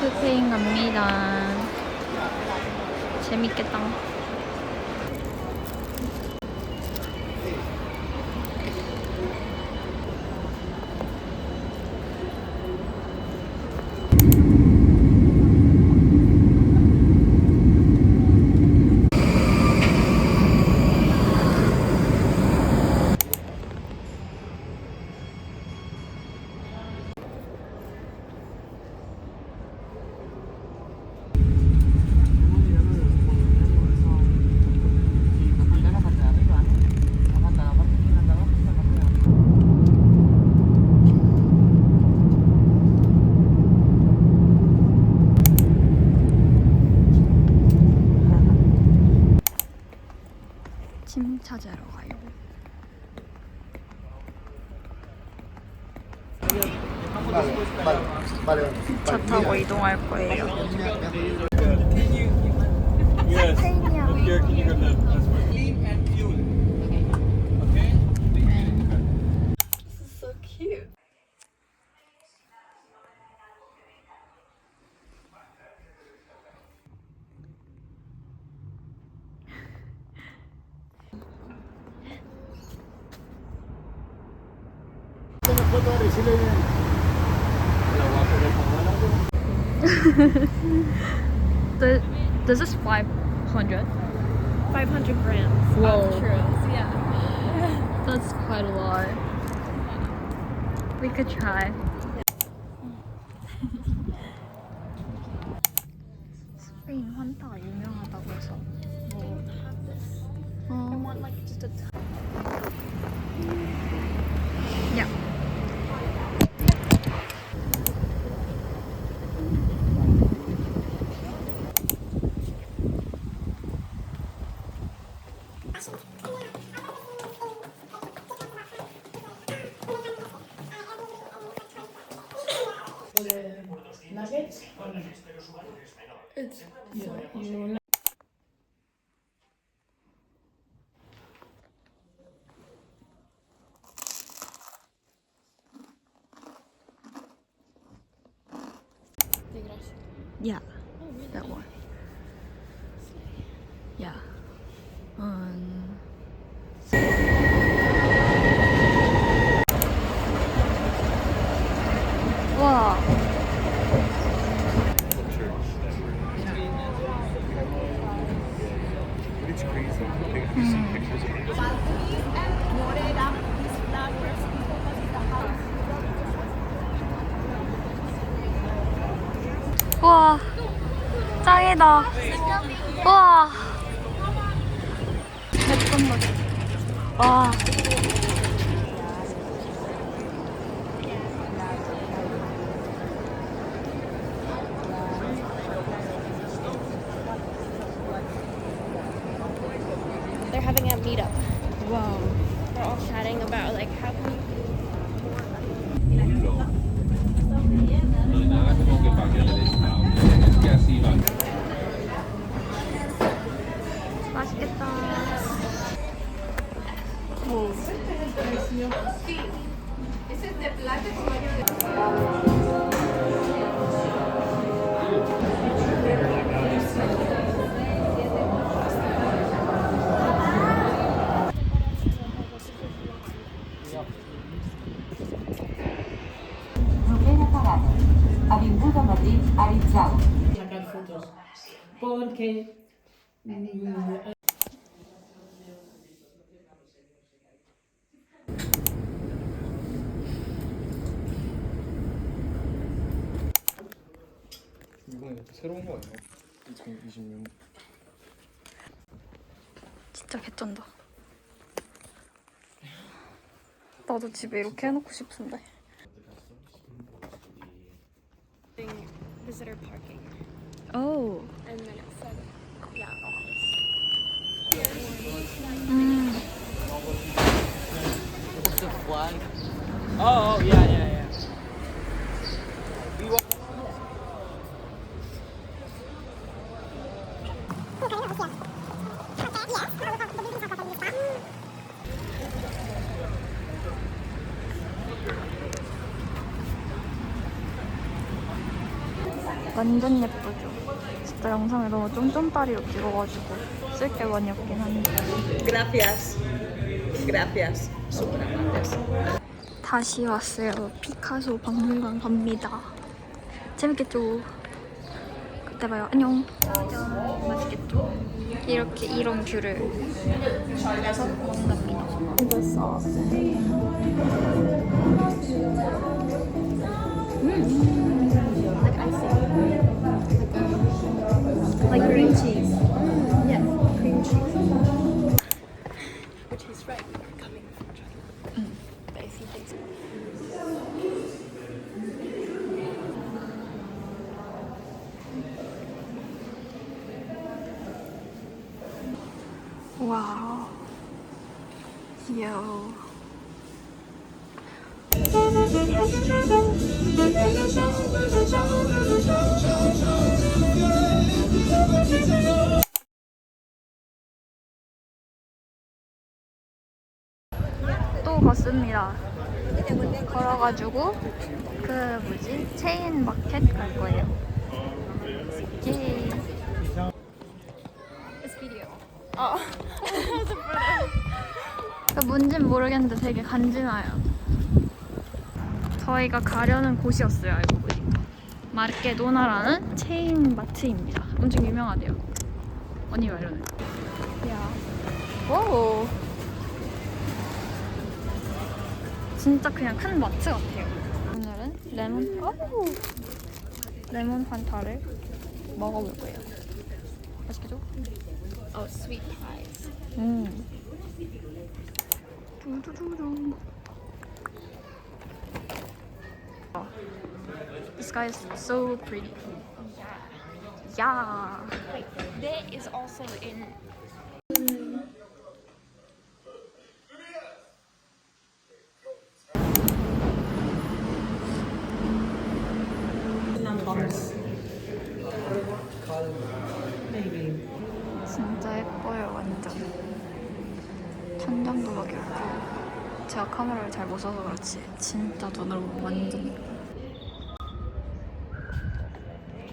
스페인 갑니다. 재밌겠다. 짐 찾으러 가요. 차 타고 이동할 거예요. This is 500. 500 grams Whoa. of churros. Yeah. That's quite a lot. We could try. 스페인 환타가 유명하다고 해서 뭐. I want like just a Yeah. nuggets. It's Yeah. That one. Yeah. 와. It's crazy. Have you seen pictures of it? 와. 짱이다. 와. 예쁜 거. 와. they're having a meetup. 와우. They're all chatting about like how can we 맛있겠다. 오. Primera parada, Avinguda Madrid, Arizal. Sacar fotos. Porque 이번에 새로운 거 아니야? 2020년. 진짜 개쩐다. 나도 집에 이렇게 해놓고 싶은데. visitor parking. 오. And then it said yeah, office. What's the flag? Oh, yeah, yeah, yeah. 완전 예쁘죠? 진짜 영상을 너무 쫌쫌따리로 찍어가지고 쓸 게 많이 없긴 한데. Gracias. Gracias. Súper amables. 다시 왔어요. 피카소 박물관 갑니다. 재밌겠죠? 그때 봐요. 안녕. 짜잔. 맛있겠죠? 이렇게 이런 귤을 해서 먹는답니다. 이거 like cream cheese. Yeah, cream cheese. Which is right. We're coming from China. But if you think so. 와우. 귀여워. 또 걷습니다. 걸어가지고 그 뭐지? 체인 마켓 갈 거예요. 예. It's video. 그 뭔진 모르겠는데 되게 간지나요. 저희가 가려는 곳이었어요, 알고 보니까. 마르케도나라는 체인 마트입니다. 엄청 유명하대요. 언니 말로는. 야. 오. 진짜 그냥 큰 마트 같아요. 오늘은 레몬 환타를 먹어볼 거예요. 맛있겠죠? Oh, sweet pies. 두두두두. This guy is so pretty. Yeah. Wait, there is also in. 진짜 예뻐요, 완전. 천장도 막 예쁘고. 제가 카메라를 잘 못 써서 그렇지 진짜 눈으로 보면 완전 예뻐요.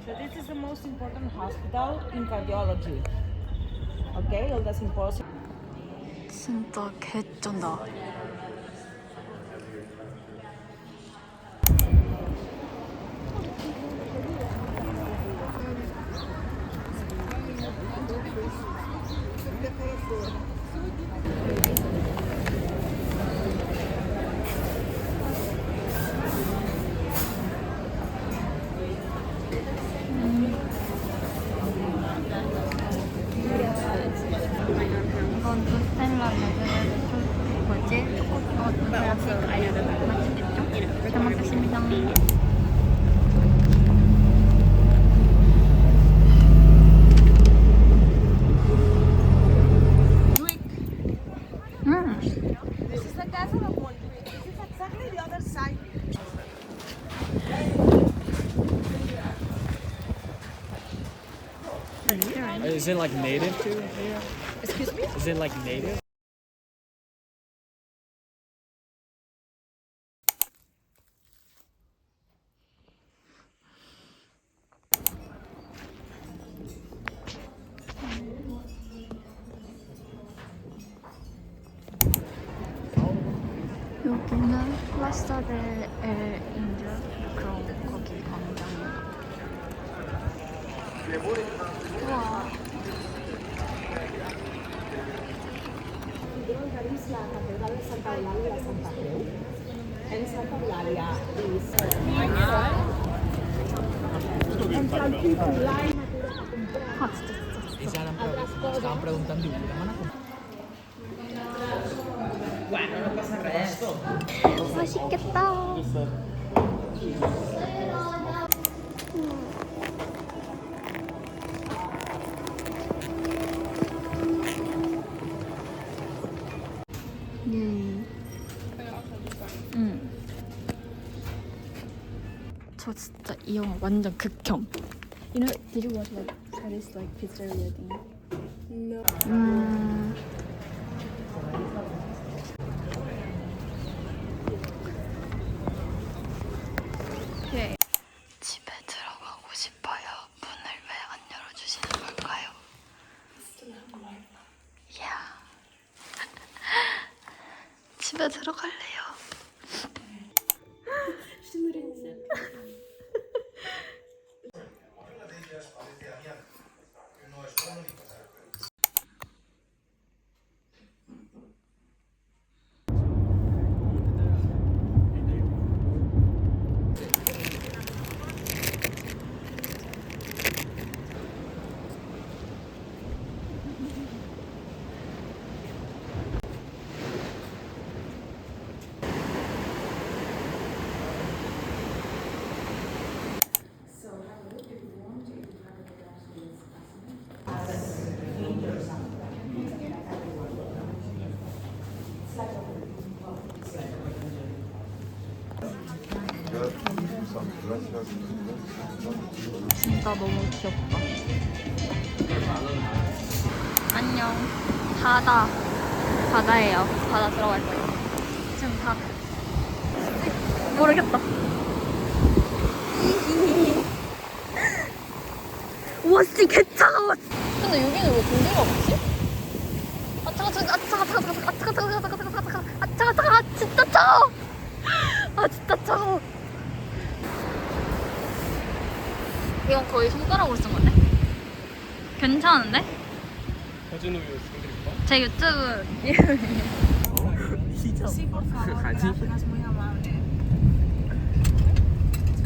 So this is the most important hospital in cardiology. Okay, all the symposium. 진짜 개쩐다. 이건 누텔라 레드 뭐지? 초코 맛있겠죠? 잘 먹겠습니다. This is the casa of Montjuic. This is exactly the other side. Is it like native to here? Excuse me? Is it like native? 여기는 플라사 델 엘인드 그런 거기 광장인가. 우와. And Santa Eulalia is. 아 진짜. Estaban preguntando y Bueno, no pasa res. 맛있겠다. 저 진짜 이 영화 완전 극혐. You know, did you watch like Paris like pizzeria thing? No. 오케이. 집에 들어가고 싶어요. 진짜 너무 귀엽다. 안녕. 바다예요. 바다 들어갈 거예요. 지금 다 모르겠다. 우와 씨 개차가워. 근데 여기는 왜 공기가 없지? 아 차가 진짜 차가워. 아 진짜 차가워. 이건 거의 손가락으로 쓴 건데? 괜찮은데? 사진으로 생길까? 제 유튜브 이름이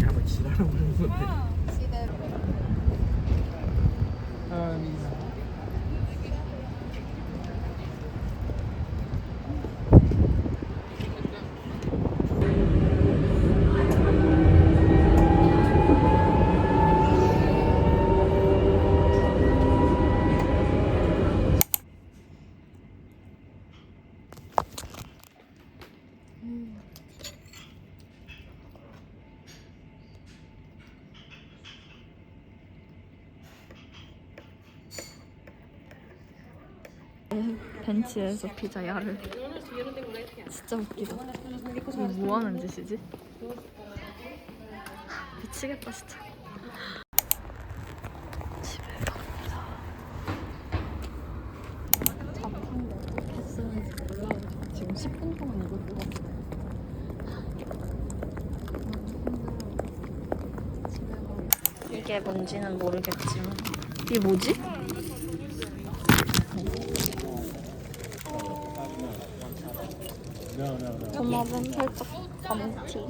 한번 지나려보는 건데. 벤치에서 피자 야를. 진짜 웃기다. 이거 뭐 하는 짓이지? 미치겠다 진짜. 집에 갑니다. 잡한데 했으면서 올라오고 지금 10분 동안 이거 누웠어요. 이게 뭔지는 모르겠지만 이게 뭐지? 점업은 살짝 밤티.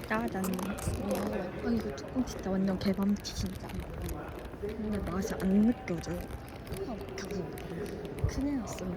짜잔. 아 이거 뚜껑 진짜 완전 개밤티 진짜. 근데 맛이 안 느껴져요. 큰일 났어요.